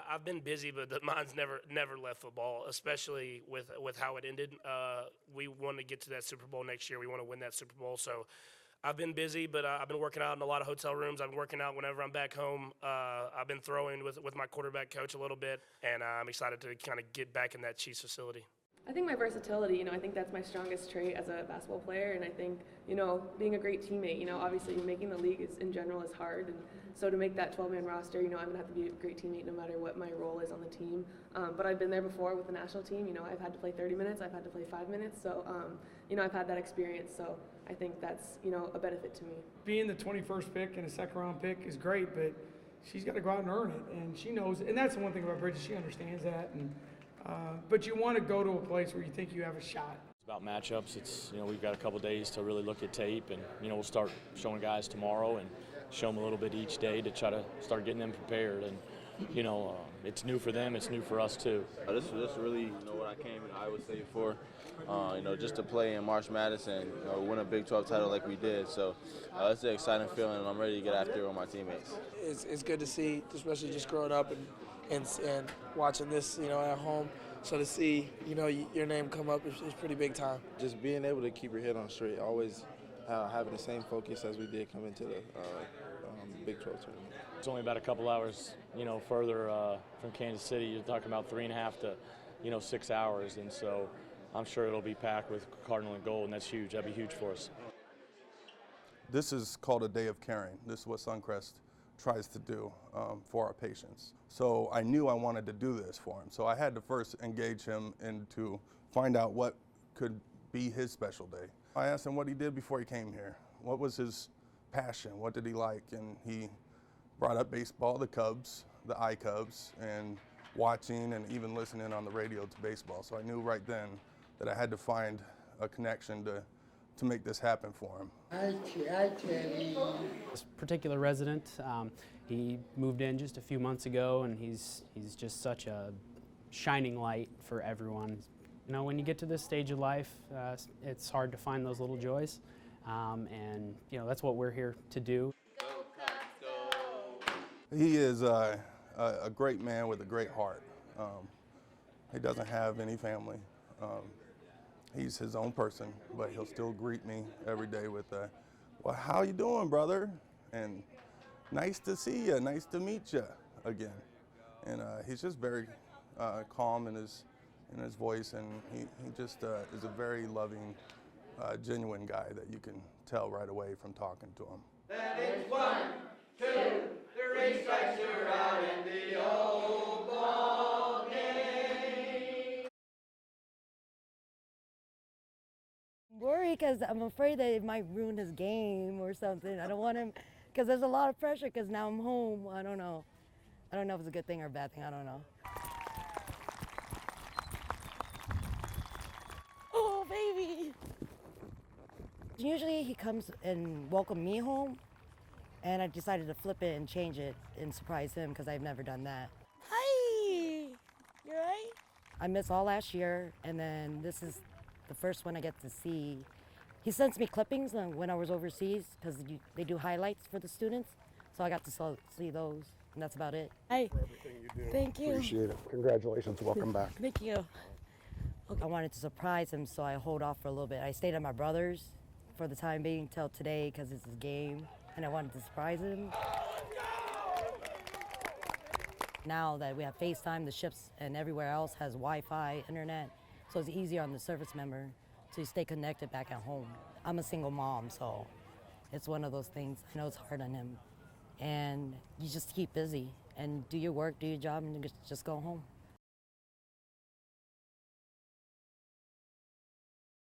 I've been busy, but the mind's never left football, especially with how it ended. We want to get to that Super Bowl next year. We want to win that Super Bowl. So I've been busy, but I've been working out in a lot of hotel rooms. I've been working out whenever I'm back home. I've been throwing with my quarterback coach a little bit, and I'm excited to kind of get back in that Chiefs facility. I think my versatility, I think that's my strongest trait as a basketball player, and I think, being a great teammate, obviously making the league in general is hard, and so to make that 12-man roster, I'm going to have to be a great teammate no matter what my role is on the team. But I've been there before with the national team, I've had to play 30 minutes, I've had to play 5 minutes, so, I've had that experience, so I think that's, a benefit to me. Being the 21st pick and a second-round pick is great, but she's got to go out and earn it, and she knows, and that's the one thing about Bridget, she understands that, and but you want to go to a place where you think you have a shot. It's about matchups. It's, we've got a couple days to really look at tape, and, we'll start showing guys tomorrow and show them a little bit each day to try to start getting them prepared. And, it's new for them. It's new for us, too. This is really, what I came to Iowa State for, just to play in March Madness and win a Big 12 title like we did. So it's an exciting feeling, and I'm ready to get after it with my teammates. It's good to see, especially just growing up and watching this, at home. So to see, your name come up is pretty big time. Just being able to keep your head on straight, always having the same focus as we did come into the Big 12 tournament. It's only about a couple hours, further from Kansas City. You're talking about 3.5 to, 6 hours. And so I'm sure it'll be packed with Cardinal and gold, and that's huge. That'd be huge for us. This is called a day of caring. This is what Suncrest tries to do for our patients. So I knew I wanted to do this for him. So I had to first engage him and to find out what could be his special day. I asked him what he did before he came here. What was his passion? What did he like? And he brought up baseball, the Cubs, the I-Cubs, and watching and even listening on the radio to baseball. So I knew right then that I had to find a connection to make this happen for him. This particular resident, he moved in just a few months ago, and he's just such a shining light for everyone. When you get to this stage of life, it's hard to find those little joys, and that's what we're here to do. Go Cubs, go! He is a great man with a great heart. He doesn't have any family. He's his own person, but he'll still greet me every day with well, how you doing, brother? And nice to see you, nice to meet you again. And he's just very calm in his voice, and he just is a very loving, genuine guy that you can tell right away from talking to him. That is 1, 2, 3 strikes, you're out in the old ball game. Worry because I'm afraid that it might ruin his game or something. I don't want him, because there's a lot of pressure because now I'm home. I don't know. I don't know if it's a good thing or a bad thing. I don't know. Oh, baby. Usually he comes and welcome me home, and I decided to flip it and change it and surprise him because I've never done that. Hi, you all right? I missed all last year, and then this is the first one I get to see. He sends me clippings when I was overseas because they do highlights for the students, so I got to see those, and that's about it. Hey, for everything you do. Thank you. Appreciate it. Congratulations. Welcome back. Thank you. I wanted to surprise him, so I hold off for a little bit. I stayed at my brother's for the time being till today because it's his game, and I wanted to surprise him. Now that we have FaceTime, the ships and everywhere else has Wi-Fi, internet, so it's easier on the service member to stay connected back at home. I'm a single mom, so it's one of those things. I know it's hard on him. And you just keep busy and do your work, do your job, and just go home.